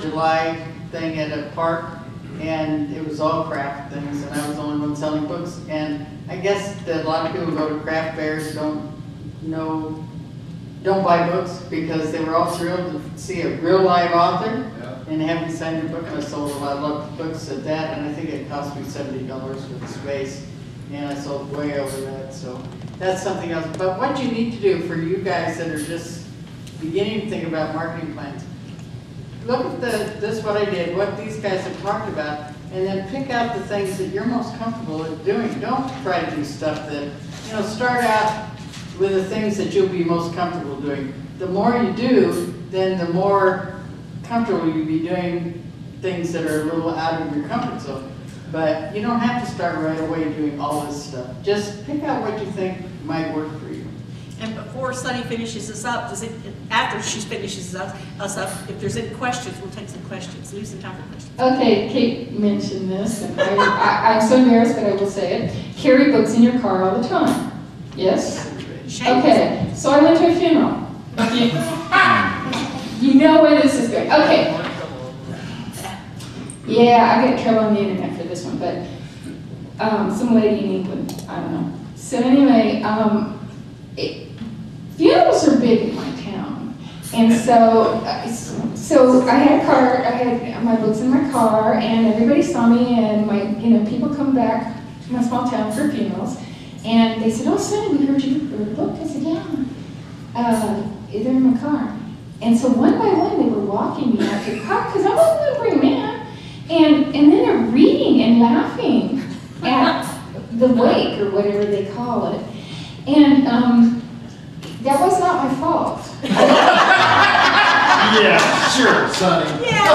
July thing at a park, and it was all craft things, and I was the only one selling books. And I guess that a lot of people who go to craft fairs don't buy books because they were all thrilled to see a real live author and have me sign their book. And I sold a lot of books at that, and I think it cost me $70 for the space, and I sold way over that. So that's something else. But what you need to do for you guys that are just beginning to think about marketing plans, look at this what I did, what these guys have talked about, and then pick out the things that you're most comfortable at doing. Don't try to do stuff that, start out with the things that you'll be most comfortable doing. The more you do, then the more comfortable you'll be doing things that are a little out of your comfort zone. But you don't have to start right away doing all this stuff. Just pick out what you think might work for you. And before Sunny finishes us up, after she finishes us up, if there's any questions, we'll take some questions. Leave some time for questions. Okay, Kate mentioned this, and I'm so embarrassed, but I will say it. Carry books in your car all the time. Yes? Yeah. Okay, so I went to a funeral. You know where this is going. Okay. Yeah, I get in trouble on the internet for this one, but some lady in England, I don't know. So anyway, funerals are big in my town, and so I had a car. I had my books in my car, and everybody saw me. And people come back to my small town for funerals, and they said, "Oh, Sunny, we heard you wrote a book." I said, "Yeah, they're in my car." And so one by one, they were walking me out to the car because I wasn't going to bring them in, and then they're reading and laughing at the wake or whatever they call it, and that was not my fault. Yeah, sure, Sunny. Yeah.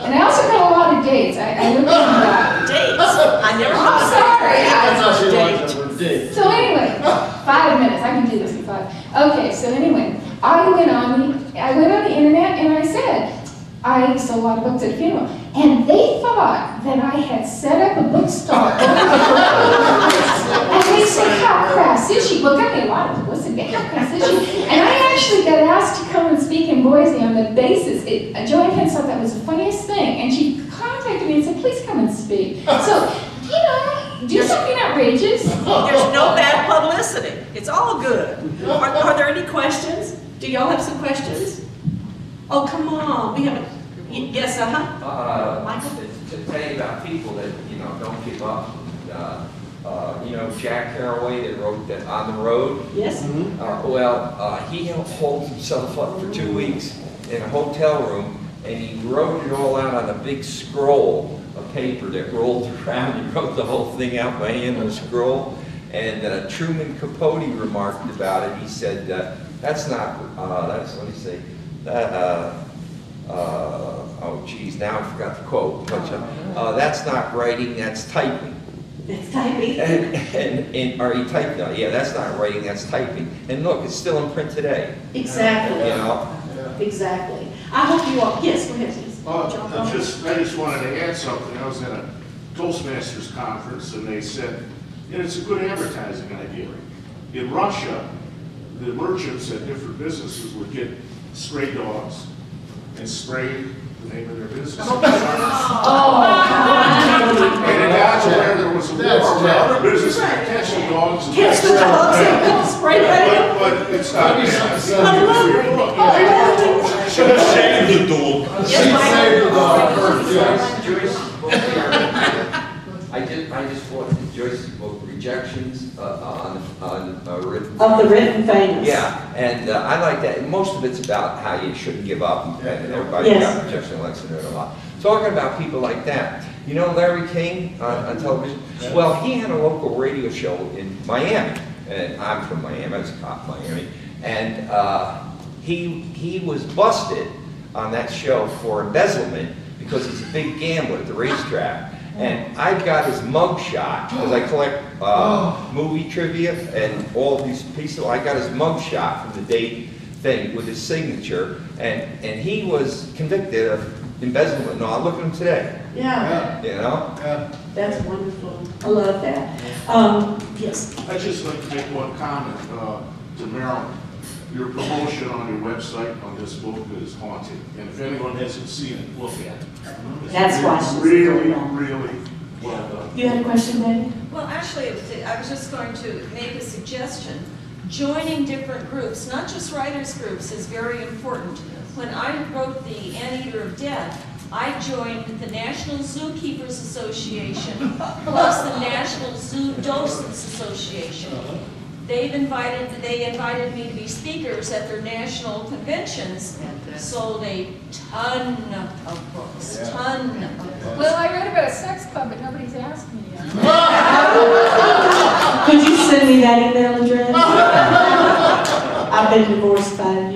And I also got a lot of dates. I looked into that. Dates. I never I'm sorry. That's how she likes it for dates. So anyway, 5 minutes. I can do this in 5. Okay, so anyway, I went on the internet and I said, I sold a lot of books at a funeral. And they thought that I had set up a bookstore over the road. And they said, how crass is she? Well, got me a lot of publicity, but how crass is she? And I actually got asked to come and speak in Boise on the basis. Joanne Pence thought that was the funniest thing. And she contacted me and said, please come and speak. So, do something outrageous. There's no bad publicity. It's all good. Are there any questions? Do y'all have some questions? Oh, come on. We haven't. Yes, Michael? To tell you about people that, don't give up. Jack Carraway that wrote that On the Road. Yes. He holds himself up for 2 weeks in a hotel room, and he wrote it all out on a big scroll of paper that rolled around. He wrote the whole thing out by hand on a scroll. And Truman Capote remarked about it. He said, that's not, that's what he say. Oh geez, now I forgot the quote. But that's not writing, that's typing. It's typing. Or he typed out. Yeah, that's not writing, that's typing. And look, it's still in print today. Exactly. Exactly. I hope you all. Yes, go ahead, please. I just wanted to add something. I was at a Toastmasters conference, and they said, it's a good advertising idea. In Russia, the merchants at different businesses would get stray dogs and spray the name of their business. And it got to where there was a war where other businesses would catch the dogs and catch the dogs and spray them. But it's not Should have shaved the dog. Save the dog first, yes. I just bought Joyce's book, Rejections, on written. Of the written famous. Yeah, and I like that. Most of it's about how you shouldn't give up, and everybody got rejection likes to know it a lot. Talking about people like that. You know Larry King on television? Yeah. Well, he had a local radio show in Miami, and I'm from Miami, I was a cop in Miami, and he was busted on that show for embezzlement because he's a big gambler at the racetrack. And I got his mug shot, because I collect movie trivia and all these pieces. I got his mug shot from the date thing with his signature, and he was convicted of embezzlement. No, I look at him today. Yeah. You know? Yeah. That's wonderful. I love that. Yes. I'd just like to make one comment to Marilyn. your promotion on your website on this book is haunting. And if anyone hasn't seen it, look at it. It's That's why she's really, going on. really well done. You had a question, Betty? Well, actually, I was just going to make a suggestion. Joining different groups, not just writers' groups, is very important. When I wrote The Anteater of Death, I joined the National Zookeepers Association plus the National Zoo Docents Association. They invited me to be speakers at their national conventions, sold a ton of books, ton of books. Well, I read about a sex club, but nobody's asked me yet. Could you send me that email address? I've been divorced 5